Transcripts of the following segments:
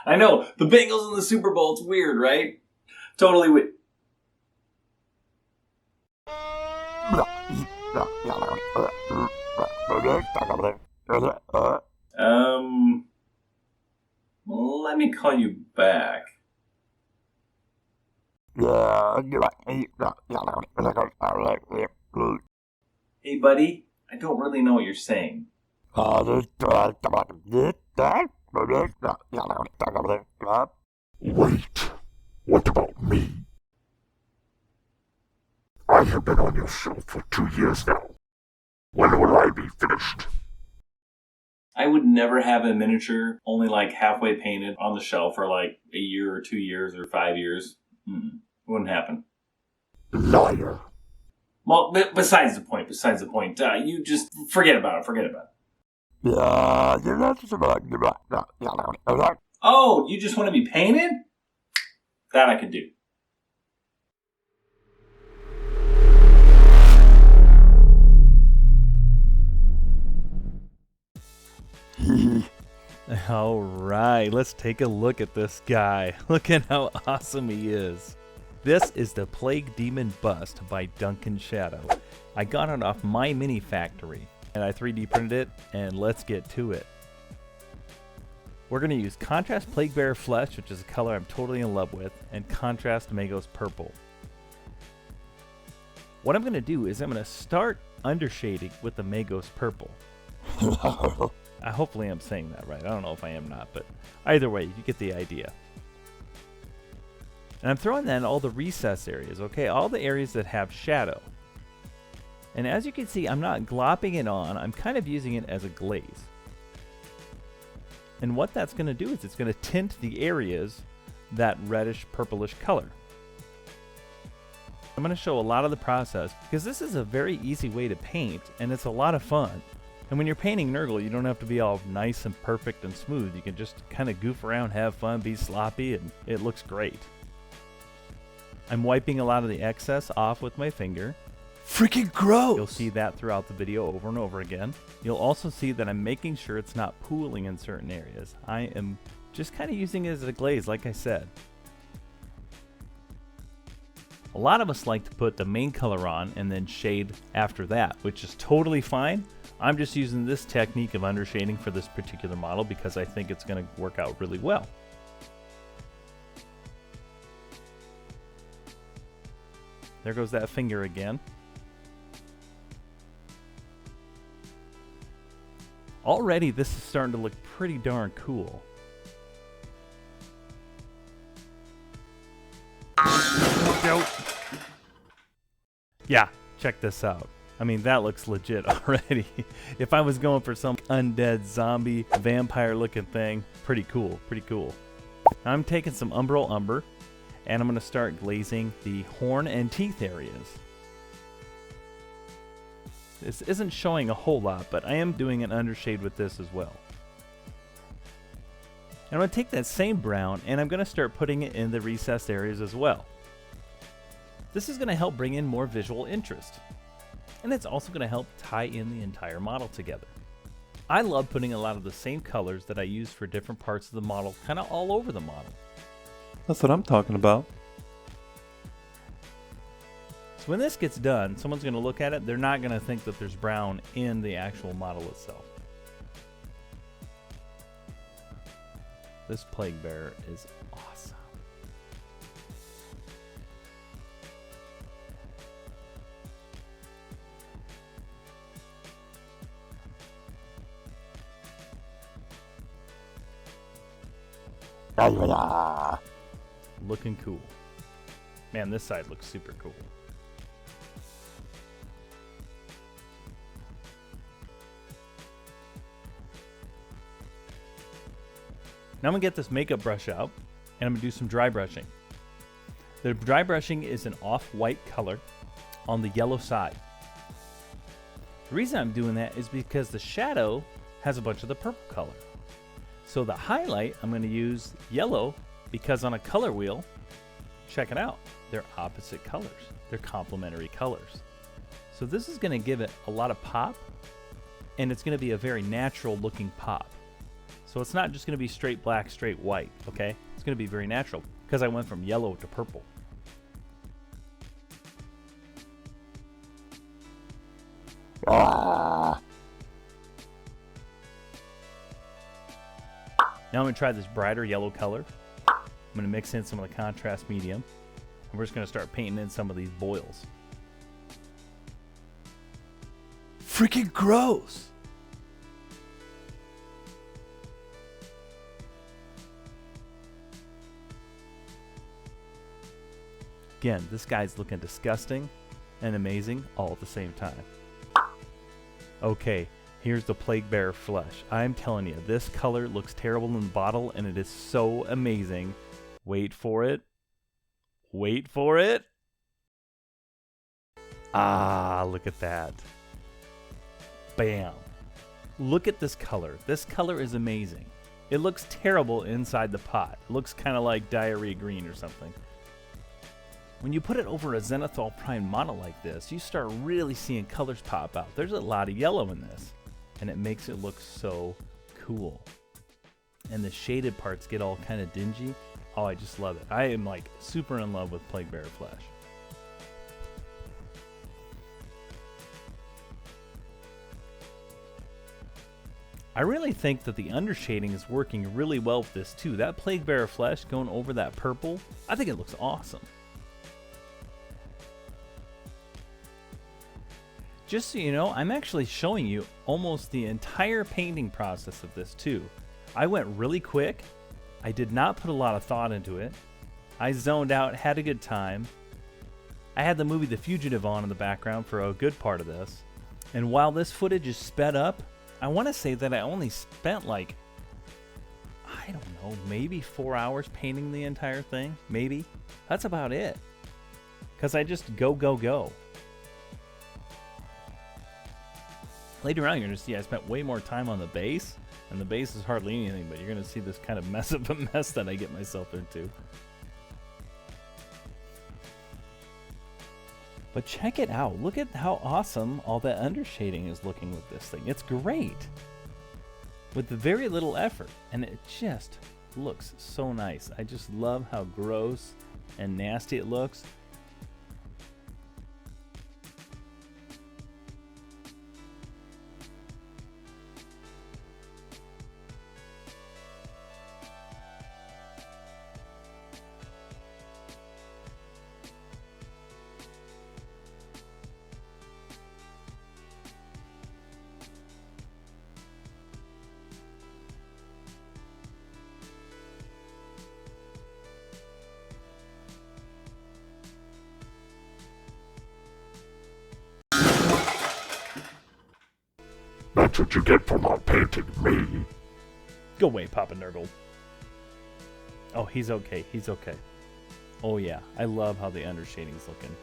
I know, the Bengals in the Super Bowl, it's weird, right? Totally weird. Let me call you back. Hey, buddy, I don't really know what you're saying. Wait, what about me? I have been on your shelf for 2 years now. When will I be finished? I would never have a miniature only like halfway painted on the shelf for like a year or 2 years or 5 years. Wouldn't happen. Liar. Well, besides the point. You just forget about it. Oh, you just want to be painted? That I could do. All right, let's take a look at this guy. Look at how awesome he is. This is the Plague Demon Bust by Duncan Shadow. I got it off my mini factory, and I 3D printed it, and let's get to it. We're going to use Contrast Plaguebearer Flesh, which is a color I'm totally in love with, and Contrast Magos Purple. What I'm going to do is I'm going to start undershading with the Magos Purple. Hopefully I'm saying that right. I don't know if I am not, but either way, you get the idea. And I'm throwing that in all the recess areas, okay? All the areas that have shadow. And as you can see, I'm not glopping it on. I'm kind of using it as a glaze. And what that's going to do is it's going to tint the areas that reddish purplish color. I'm going to show a lot of the process because this is a very easy way to paint and it's a lot of fun. And when you're painting Nurgle, you don't have to be all nice and perfect and smooth. You can just kind of goof around, have fun, be sloppy, and it looks great. I'm wiping a lot of the excess off with my finger. Freaking gross! You'll see that throughout the video over and over again. You'll also see that I'm making sure it's not pooling in certain areas. I am just kind of using it as a glaze, like I said. A lot of us like to put the main color on and then shade after that, which is totally fine. I'm just using this technique of undershading for this particular model because I think it's going to work out really well. There goes that finger again. Already this is starting to look pretty darn cool. Yeah, check this out. I mean, that looks legit already. If I was going for some undead zombie vampire looking thing, pretty cool, pretty cool. Now I'm taking some umbral umber and I'm going to start glazing the horn and teeth areas. This isn't showing a whole lot, but I am doing an undershade with this as well. And I'm going to take that same brown and I'm going to start putting it in the recessed areas as well. This is going to help bring in more visual interest. And it's also going to help tie in the entire model together. I love putting a lot of the same colors that I use for different parts of the model kind of all over the model. That's what I'm talking about. So when this gets done, someone's going to look at it, they're not going to think that there's brown in the actual model itself. This Plaguebearer is awesome. Looking cool. Man, this side looks super cool. Now I'm going to get this makeup brush out and I'm going to do some dry brushing. The dry brushing is an off-white color on the yellow side. The reason I'm doing that is because the shadow has a bunch of the purple color. So the highlight, I'm going to use yellow because on a color wheel, check it out, they're opposite colors. They're complementary colors. So this is going to give it a lot of pop and it's going to be a very natural looking pop. So it's not just going to be straight black, straight white, okay? It's going to be very natural because I went from yellow to purple. Ah! Now I'm going to try this brighter yellow color. I'm going to mix in some of the contrast medium. And we're just going to start painting in some of these boils. Freaking gross! Again, this guy's looking disgusting and amazing all at the same time. Okay, here's the Plaguebearer flesh. I'm telling you, this color looks terrible in the bottle, and it is so amazing. Wait for it. Wait for it. Ah, look at that. Bam. Look at this color. This color is amazing. It looks terrible inside the pot. It looks kind of like diarrhea green or something. When you put it over a zenithal prime model like this, you start really seeing colors pop out. There's a lot of yellow in this, and it makes it look so cool. And the shaded parts get all kind of dingy. Oh, I just love it. I am like super in love with Plaguebearer flesh. I really think that the undershading is working really well with this too. That Plaguebearer flesh going over that purple, I think it looks awesome. Just so you know, I'm actually showing you almost the entire painting process of this too. I went really quick. I did not put a lot of thought into it. I zoned out, had a good time. I had the movie The Fugitive on in the background for a good part of this. And while this footage is sped up, I want to say that I only spent like, I don't know, maybe 4 hours painting the entire thing. Maybe. That's about it. Because I just go, go, go. Later on, you're going to see I spent way more time on the base, and the base is hardly anything, but you're going to see this kind of mess of a mess that I get myself into. But check it out. Look at how awesome all that undershading is looking with this thing. It's great. With very little effort, and it just looks so nice. I just love how gross and nasty it looks. That's what you get for not painting me. Go away, Papa Nurgle. Oh, he's okay. He's okay. Oh, yeah. I love how the undershading's looking.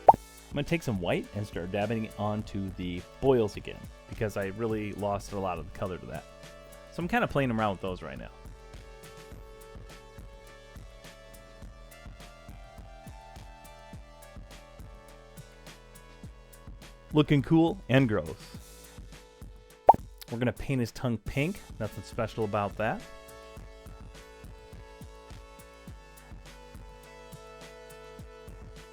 I'm going to take some white and start dabbing it onto the boils again, because I really lost a lot of the color to that. So I'm kind of playing around with those right now. Looking cool and gross. We're going to paint his tongue pink. Nothing special about that.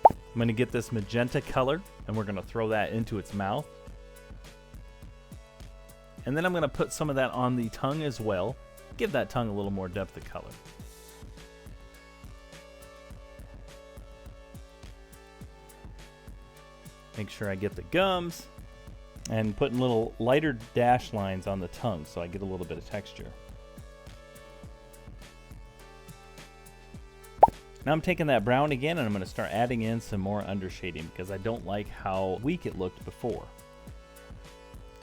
I'm going to get this magenta color, and we're going to throw that into its mouth. And then I'm going to put some of that on the tongue as well. Give that tongue a little more depth of color. Make sure I get the gums, and putting little lighter dash lines on the tongue so I get a little bit of texture. Now I'm taking that brown again, and I'm going to start adding in some more undershading because I don't like how weak it looked before.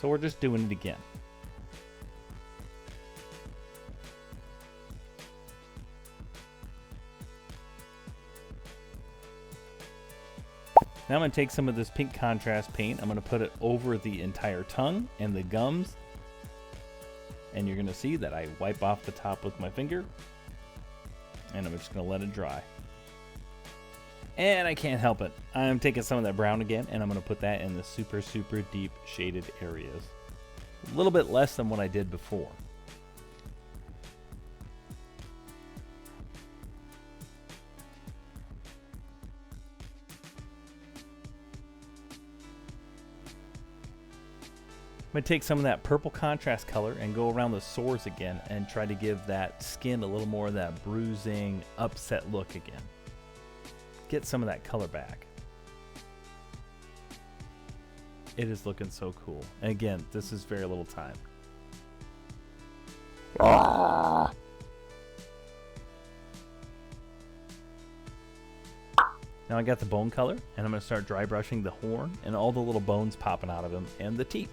So we're just doing it again. Now I'm going to take some of this pink contrast paint. I'm going to put it over the entire tongue and the gums. And you're going to see that I wipe off the top with my finger. And I'm just going to let it dry. And I can't help it. I'm taking some of that brown again, and I'm going to put that in the super, super deep shaded areas. A little bit less than what I did before. I'm going to take some of that purple contrast color and go around the sores again and try to give that skin a little more of that bruising, upset look again. Get some of that color back. It is looking so cool. And again, this is very little time. Ah! Now I got the bone color, and I'm going to start dry brushing the horn and all the little bones popping out of him and the teeth.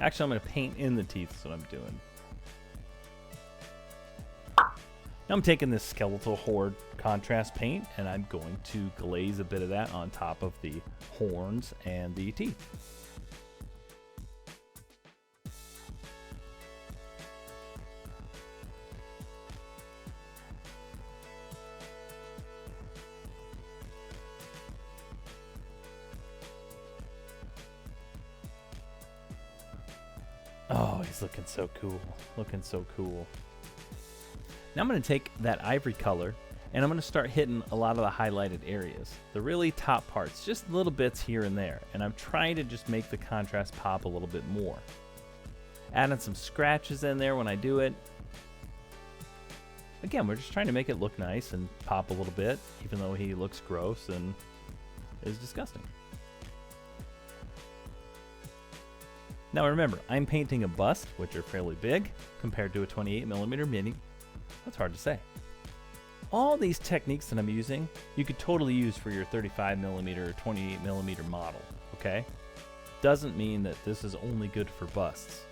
Actually, I'm going to paint in the teeth is what I'm doing. Now I'm taking this skeletal horde contrast paint and I'm going to glaze a bit of that on top of the horns and the teeth. Oh, he's looking so cool. Looking so cool. Now I'm going to take that ivory color and I'm going to start hitting a lot of the highlighted areas. The really top parts, just little bits here and there. And I'm trying to just make the contrast pop a little bit more. Adding some scratches in there when I do it. Again, we're just trying to make it look nice and pop a little bit, even though he looks gross and is disgusting. Now remember, I'm painting a bust, which are fairly big, compared to a 28mm mini. That's hard to say. All these techniques that I'm using, you could totally use for your 35mm or 28mm model, okay? Doesn't mean that this is only good for busts.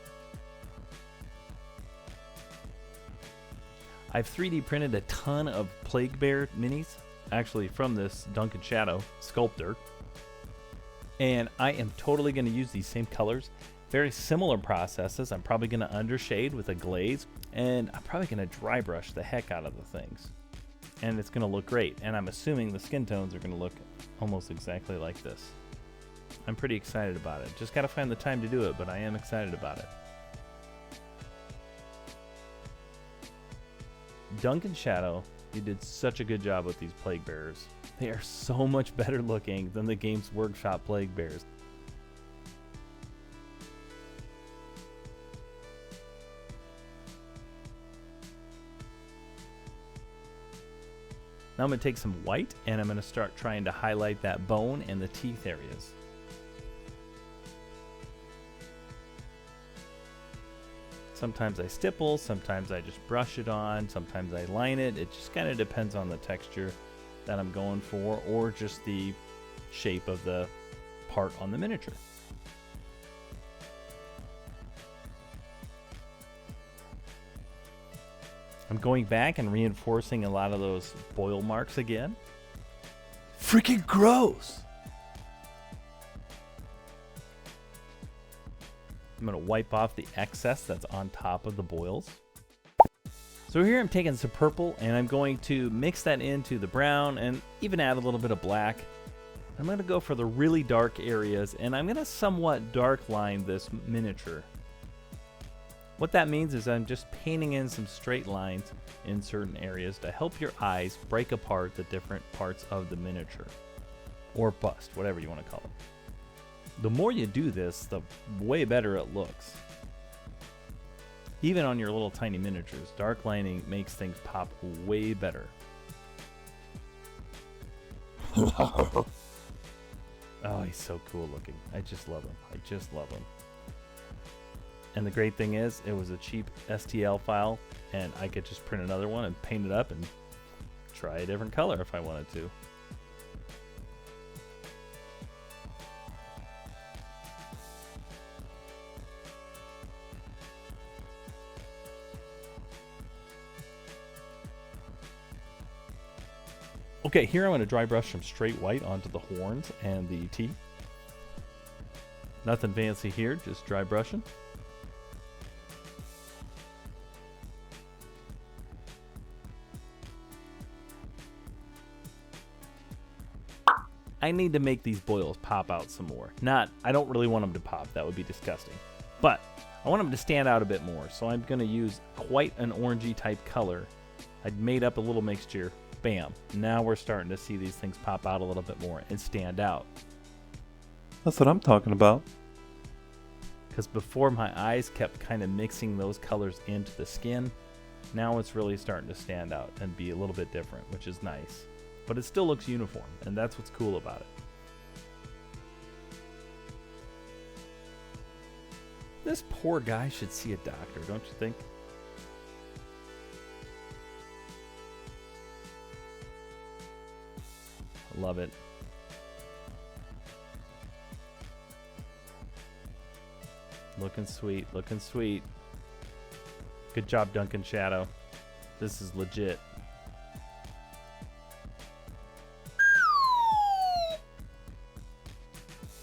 I've 3D printed a ton of Plaguebearer minis, actually from this Duncan Shadow sculptor. And I am totally going to use these same colors. Very similar processes. I'm probably going to undershade with a glaze, and I'm probably going to dry brush the heck out of the things. And it's going to look great. And I'm assuming the skin tones are going to look almost exactly like this. I'm pretty excited about it. Just got to find the time to do it, but I am excited about it. Duncan Shadow, you did such a good job with these Plaguebearers. They are so much better looking than the Games Workshop Plaguebearers. Now I'm going to take some white and I'm going to start trying to highlight that bone and the teeth areas. Sometimes I stipple, sometimes I just brush it on, sometimes I line it. It just kind of depends on the texture that I'm going for or just the shape of the part on the miniature. I'm going back and reinforcing a lot of those boil marks again. Freaking gross! I'm going to wipe off the excess that's on top of the boils. So here I'm taking some purple and I'm going to mix that into the brown and even add a little bit of black. I'm going to go for the really dark areas and I'm going to somewhat dark line this miniature. What that means is I'm just painting in some straight lines in certain areas to help your eyes break apart the different parts of the miniature. Or bust, whatever you want to call it. The more you do this, the way better it looks. Even on your little tiny miniatures, dark lining makes things pop way better. Oh, he's so cool looking. I just love him. I just love him. And the great thing is, it was a cheap STL file, and I could just print another one and paint it up and try a different color if I wanted to. Okay, here I'm going to dry brush some straight white onto the horns and the teeth. Nothing fancy here, just dry brushing. I need to make these boils pop out some more. I don't really want them to pop, that would be disgusting. But I want them to stand out a bit more, so I'm going to use quite an orangey type color. I made up a little mixture. Bam. Now we're starting to see these things pop out a little bit more and stand out. That's what I'm talking about. Because before my eyes kept kind of mixing those colors into the skin, now it's really starting to stand out and be a little bit different, which is nice. But it still looks uniform, and that's what's cool about it. This poor guy should see a doctor, don't you think? Love it. Looking sweet, looking sweet. Good job, Duncan Shadow. This is legit.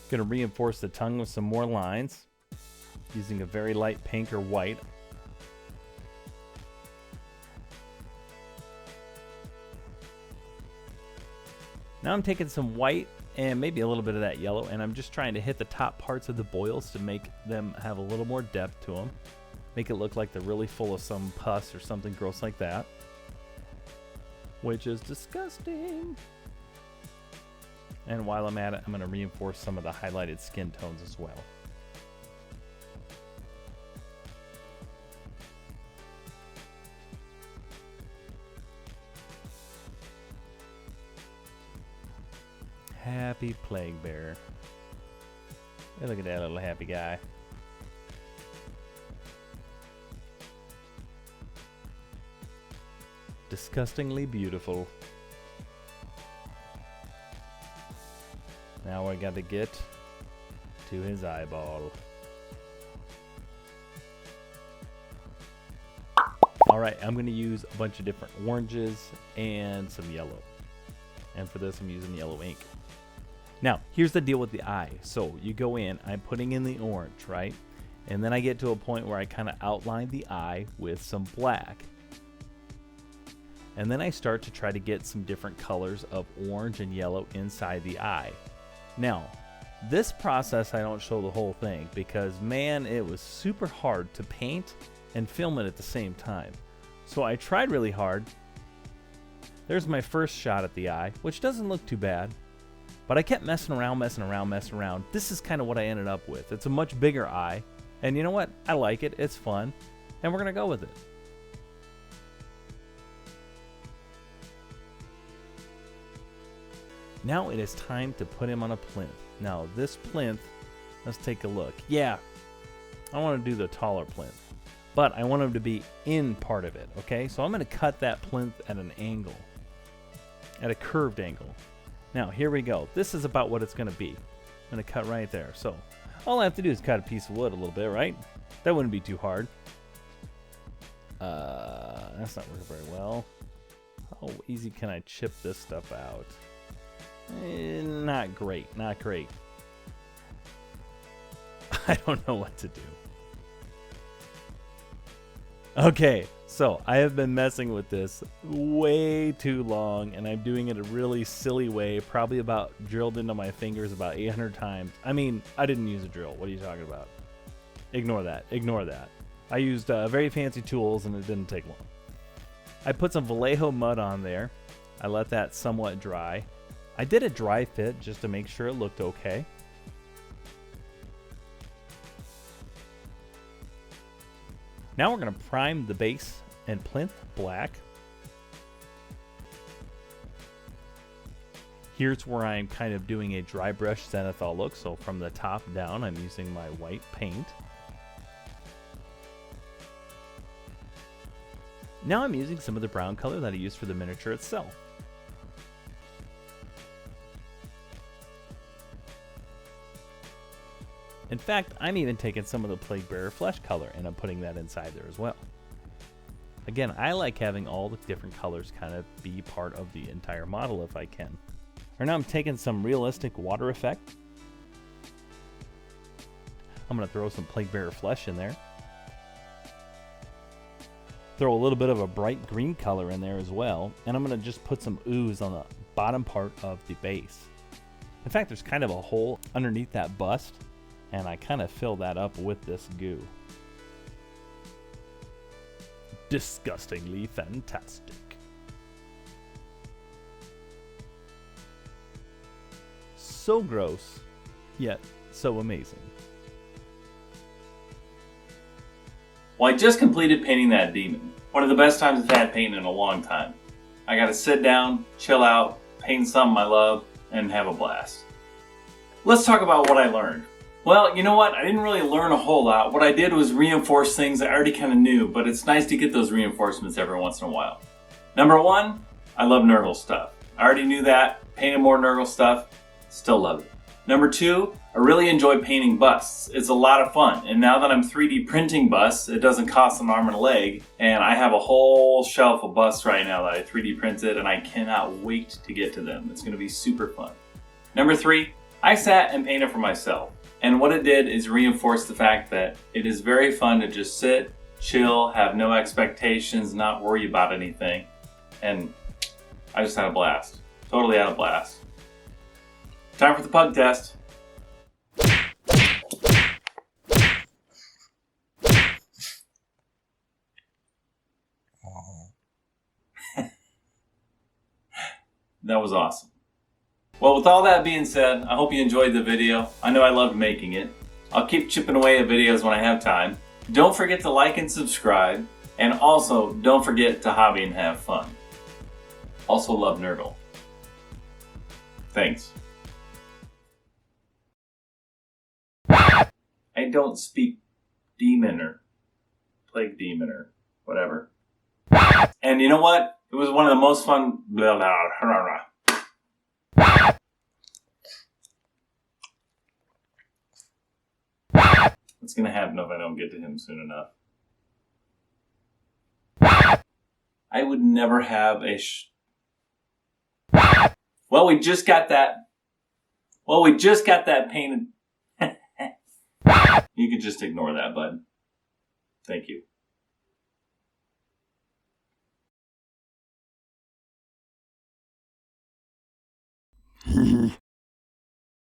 Gonna reinforce the tongue with some more lines using a very light pink or white. Now I'm taking some white and maybe a little bit of that yellow, and I'm just trying to hit the top parts of the boils to make them have a little more depth to them. Make it look like they're really full of some pus or something gross like that, which is disgusting. And while I'm at it, I'm going to reinforce some of the highlighted skin tones as well. Happy Plaguebearer. Hey, look at that little happy guy. Disgustingly beautiful. Now I got to get to his eyeball. Alright, I'm going to use a bunch of different oranges and some yellow. And for this I'm using yellow ink. Now, here's the deal with the eye. So you go in, I'm putting in the orange, right? And then I get to a point where I kind of outline the eye with some black. And then I start to try to get some different colors of orange and yellow inside the eye. Now, this process I don't show the whole thing because, man, it was super hard to paint and film it at the same time. So I tried really hard. There's my first shot at the eye, which doesn't look too bad. But I kept messing around. This is kind of what I ended up with. It's a much bigger eye. And you know what? I like it. It's fun. And we're going to go with it. Now it is time to put him on a plinth. Now this plinth, let's take a look. Yeah, I want to do the taller plinth. But I want him to be in part of it, okay? So I'm going to cut that plinth at an angle. At a curved angle. Now, here we go. This is about what it's going to be. I'm going to cut right there. So, all I have to do is cut a piece of wood a little bit, right? That wouldn't be too hard. That's not working very well. How easy can I chip this stuff out? Not great. Not great. I don't know what to do. Okay, so I have been messing with this way too long, and I'm doing it a really silly way, probably about drilled into my fingers about 800 times. I mean, I didn't use a drill. What are you talking about? Ignore that. Ignore that. I used very fancy tools, and it didn't take long. I put some Vallejo mud on there. I let that somewhat dry. I did a dry fit just to make sure it looked okay. Now we're going to prime the base and plinth black. Here's where I'm kind of doing a dry brush zenithal look. So from the top down, I'm using my white paint. Now I'm using some of the brown color that I used for the miniature itself. In fact, I'm even taking some of the Plaguebearer flesh color and I'm putting that inside there as well. Again, I like having all the different colors kind of be part of the entire model if I can. Right now I'm taking some realistic water effect. I'm going to throw some Plaguebearer flesh in there. Throw a little bit of a bright green color in there as well. And I'm going to just put some ooze on the bottom part of the base. In fact, there's kind of a hole underneath that bust, and I kind of fill that up with this goo. Disgustingly fantastic. So gross, yet so amazing. Well, I just completed painting that demon. One of the best times I've had painting in a long time. I got to sit down, chill out, paint something I love, and have a blast. Let's talk about what I learned. Well, you know what? I didn't really learn a whole lot. What I did was reinforce things I already kind of knew, but it's nice to get those reinforcements every once in a while. Number one, I love Nurgle stuff. I already knew that. Painted more Nurgle stuff. Still love it. Number two, I really enjoy painting busts. It's a lot of fun. And now that I'm 3D printing busts, it doesn't cost an arm and a leg. And I have a whole shelf of busts right now that I 3D printed, and I cannot wait to get to them. It's going to be super fun. Number three, I sat and painted for myself. And what it did is reinforce the fact that it is very fun to just sit, chill, have no expectations, not worry about anything. And I just had a blast. Totally had a blast. Time for the pug test. That was awesome. Well, with all that being said, I hope you enjoyed the video. I know I loved making it. I'll keep chipping away at videos when I have time. Don't forget to like and subscribe. And also, don't forget to hobby and have fun. Also love Nurgle. Thanks. I don't speak demon or plague demon or whatever. And you know what? It was one of the most fun. Blah, blah, blah, blah. What's gonna happen if I don't get to him soon enough? I would never have a Well, we just got that. Well, we just got that painted. You can just ignore that, bud. Thank you.